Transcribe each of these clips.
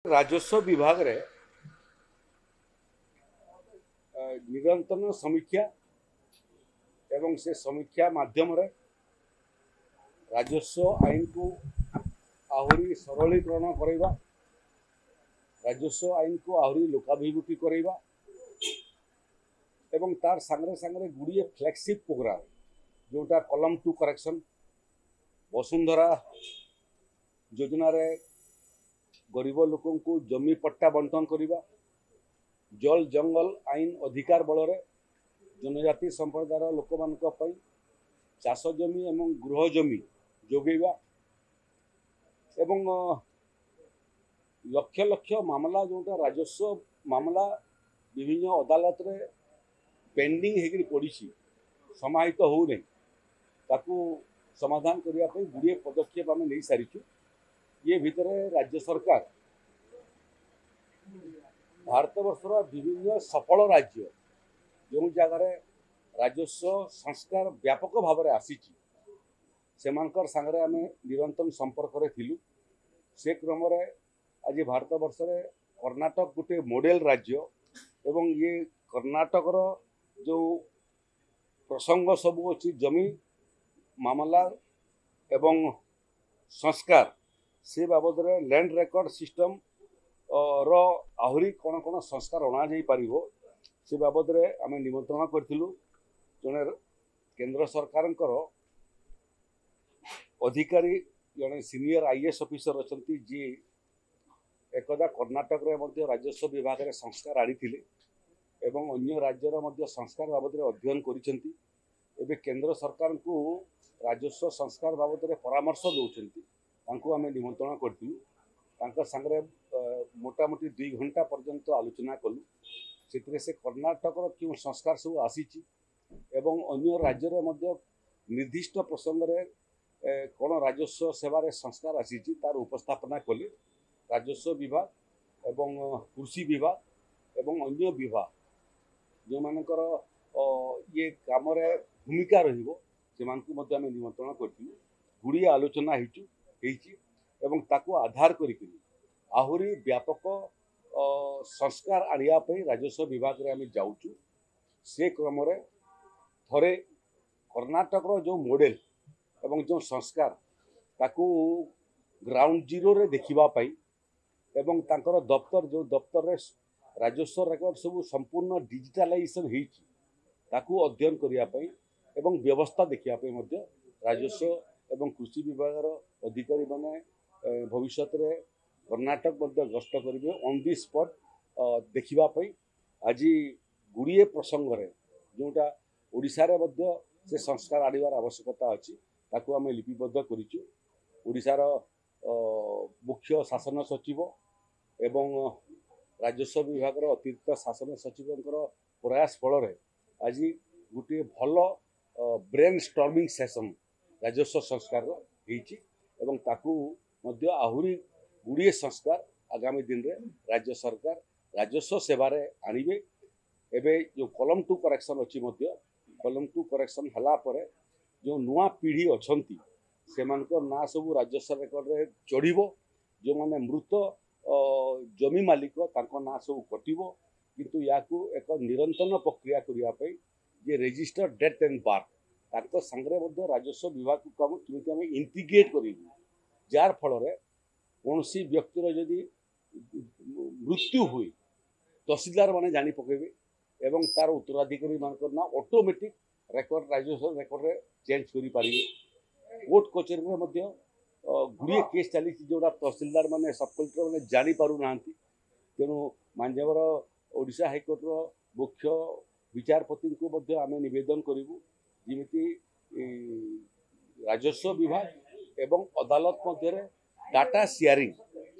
राजस्व विभाग रे निरंतर समीक्षा एवं से समीक्षा माध्यम रे राजस्व आईन को आहरी सरलीकरण करवा, राजस्व आईन को आहरी लोकाभिमुखी करवा एवं तार सांगरे सांगरे गुड़िए फ्लैगशिप प्रोग्राम जोटा कलम टू करेक्शन, वसुंधरा योजना रे गरीब लोकों को जमी पट्टा बंटन करवा, जल जंगल आईन अधिकार बल जनजाति संप्रदायर लोक मान चाष जमी एवं गृह जमी जोगेवा एवं लक्ष लक्ष मामला जोटा राजस्व मामला विभिन्न अदालत रे पेंडिंग होकर पड़ी समाहित तो हो नहीं ताकू समाधान करने गुड़िए पदक्षेप आम नहीं सारीचु। ये भितर राज्य सरकार भारतवर्षर विभिन्न सफल राज्य जो जगार राजस्व संस्कार व्यापक भाव में आसी सांगरे आम निरंतर संपर्क में थिलु। से क्रम आज भारतवर्ष कर्नाटक गोटे मॉडल राज्य एवं ये कर्नाटकर जो प्रसंग सबू अच्छी जमी मामला एवं संस्कार से बाबद लैंड रेकर्ड सिस्टम रो आहरी कौन कौन संस्कार अणा पारिबो से बाबद आम निमंत्रण करूँ। जड़े केंद्र सरकार अधिकारी जड़े सीनियर आईएएस ऑफिसर अच्छा जी एकदा कर्नाटक रे राजस्व विभाग रे संस्कार आनी एवं अन्य राज्यर संस्कार बाबद अध्ययन करिसेंती। एबे केंद्र सरकार को राजस्व संस्कार बाबद परामर्श दौरान आम निमंत्रण करूँ। सांगरे मोटामोटी 2 घंटा पर्यंत आलोचना कलु। से कर्नाटक क्यों संस्कार सब आसी एवं अन्य राज्य निर्दिष्ट प्रसंग रे कौन राजस्व सेवा संस्कार आसी तार उपस्थापना कले। राजस्व विभाग एवं कृषि विभाग एवं अन्य विभाग जो मानकर ये काम भूमिका रही आम निमंत्रण करूँ। गुड़िए आलोचना एवं ताकू आधार करी आहरी व्यापक संस्कार आने राजस्व विभाग रे आम जाऊँ। से क्रम थरे कर्नाटक जो मॉडल एवं जो संस्कार ताकू ग्राउंड जीरो रे देखिबा एवं तांकर दफ्तर जो दफ्तर रे राजस्व रेकर्ड सब संपूर्ण डिजिटालाइजेशन ताकू अध्ययन करने एवं व्यवस्था देखिए राजस्व एवं कृषि विभाग अधिकारी माने भविष्य रे कर्नाटक गस्त करेंगे ऑन दी स्पॉट देखिबाई। आज गुड़िए प्रसंग रे जोटा ओडिशा रे से संस्कार आनिबार आवश्यकता अच्छी ताकू आम लिपिबद्ध करिचु। ओडिशार मुख्य शासन सचिव एवं राजस्व विभाग अतिरिक्त शासन सचिव प्रयास फल आज गोटे भल ब्रेन स्टॉर्मिंग सेशन राजस्व संस्कार एवं ताकू आहरी गुड़िए संस्कार आगामी दिन रे राज्य सरकार राजस्व सेवा आणिबे। एबे जो कलम टू करेक्शन अच्छी कलम टू करेक्शन हला परे जो नुआ पीढ़ी अच्छी से ना सब राजस्व रेकर्ड रे चढ़ो। जो माने मृत जमी मालिक तांको ना सब कटिबो किंतु याकू एक निरंतर प्रक्रिया करने जे रजिस्टर डेथ एंड बार्थ सांगरे राजस्व विभाग को आम इंटीग्रेट कर जार फल कौन सी व्यक्तिर जदि मृत्यु हुए तहसीलदार माने जानी पकेबे एवं तार उत्तराधिकारी मानकर ना ऑटोमेटिक रेकर्ड राजस्व रेकर्ड रे चेंज करि पारिबे। कोर्ट कचेरी में गुड़िए केस चली जोड़ा तहसीलदार माने सब कलेक्टर माने जानी पारु नांती। तेणु मांझेवर ओडिशा हाईकोर्ट रो मुख्य विचारपति को आम निवेदन करूँ जमी राजस्व विभाग एवं अदालत मध्य डाटा शेयरिंग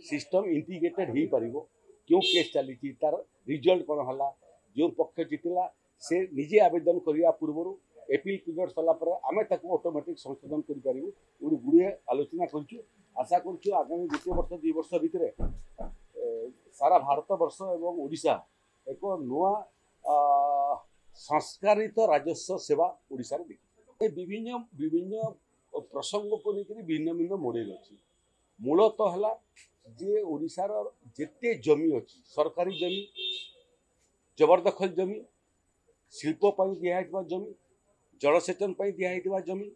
सिस्टम इंटीग्रेटेड हो पार क्यों केस चली तार रिजल्ट कौन है जो पक्ष जीतला से निजे आवेदन करने पूर्व एपील पीरियड सरला आम ऑटोमेटिक संशोधन करें गुड़िए आलोचना करूँ। आशा करूँ आगामी गोटे वर्ष 2 वर्ष भितर सारा भारत वर्ष एवं ओडिशा एक नुआ संस्कारित राजस्व सेवा ओडिशा रे देखिए। विभिन्न विभिन्न प्रसंग को लेकर भिन्न भिन्न मॉडल अच्छी। मूलतः है जे ओडिशार जिते जमी अच्छी सरकारी जमी जबरदखल जमी शिल्पपाई दिया जमी जलसेचन दिया जमी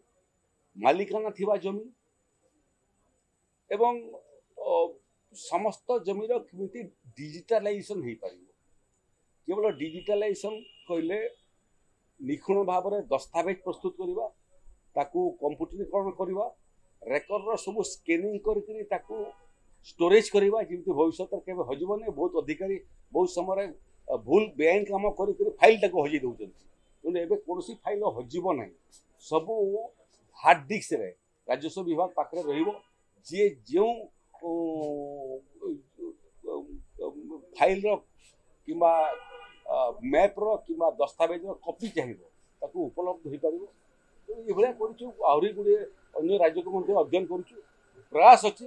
मालिकाना थिबा जमी एवं समस्त जमीर केमिति डिजिटालाइजेशन हो पार केवल डिजिटालाइजेशन कहले निखुण भाव में दस्तावेज प्रस्तुत करवा ताकू कंप्यूटरीकरण करवा रेकर्ड सब स्कैनिंग करके स्टोरेज करवा जमी भविष्य के हजबनी बहुत अधिकारी बहुत समय भूल बेआईन काम कर फाइल टाक हजई दौरान तेणु एवं कौन फाइल हजब ना सबू हार्ड डिस्क रे राजस्व विभाग पाखे जी जो फाइल कि मैप कि दस्तावेज कॉपी चाहिए उपलब्ध हो पार तो आहरी गुड़े अन्य राज्य को अध्ययन करुँ प्रयास अच्छे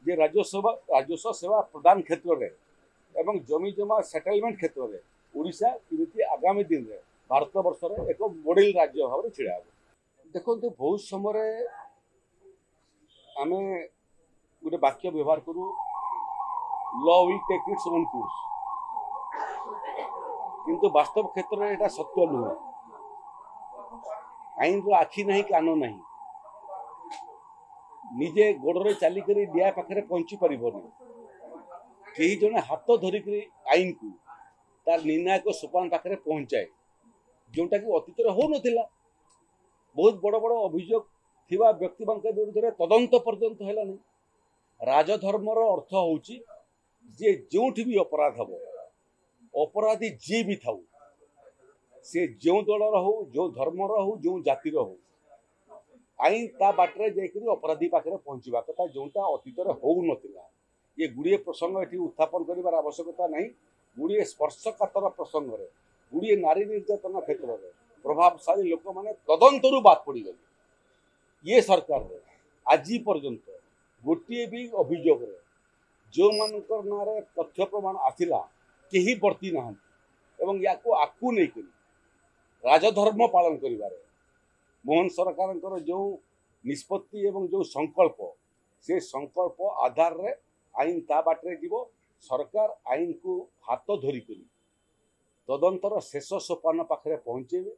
जे राजस्व सेवा प्रदान क्षेत्र में एवं जमी जमा सेटलमेंट क्षेत्र में ओडिशा केमिति आगामी दिन में भारत वर्ष एक मॉडल राज्य भाव में छिड़ा देखो बहुत समय आम गोटे वाक्य व्यवहार करूँ law will take its own course किंतु वास्तव क्षेत्र में यहाँ सत्य नुह आईन रो आखि नहीं कान नहीं निजे गोड़े चलिक न्याय पाखे पहुंची पारनी कई जने हाथ धरिक आईन को तार निर्णायक सोपान पाखे पहुंचाए जोटा कि अतीत हो ना बहुत बड़ बड़ अभियोग थिबा व्यक्ति विरुद्ध में तदंत पर्यंत है नहीं राजधर्मर अर्थ होची जे जोठी भी अपराध हम अपराधी जी भी थाऊ से जो दलर हो जो धर्मर हो जो जातिर हो आईन ता बाटर जाकर अपराधी पाखे पहुंचवा कथा जोटा अतीत हो ना ये गुड़िए प्रसंग ये उत्थापन कर आवश्यकता नहीं गुड़िए स्पर्शकातर प्रसंग में गुड़िए नारी निर्यातना क्षेत्र में प्रभावशाली लोक मैंने तदंतरू बात पड़गले ये सरकार आज पर्यंत गोटे भी अभियोग जो मानकर ना तथ्य प्रमाण आसिला केही बर्ती ना एवं या आकू नहीं करी राजधर्म पालन करिबारे मोहन सरकार जो निष्पत्ति एवं जो संकल्प से संकल्प आधार रे आईन ता बाटरे जीव सरकार आईन को हाथ धरिक तदंतर शेष सोपान पाखे पहुंचेबे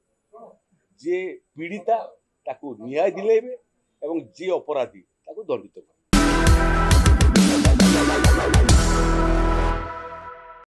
जे पीड़िता ताकू न्याय दिलेबे एवं जे अपराधी ताकू दंडित करे।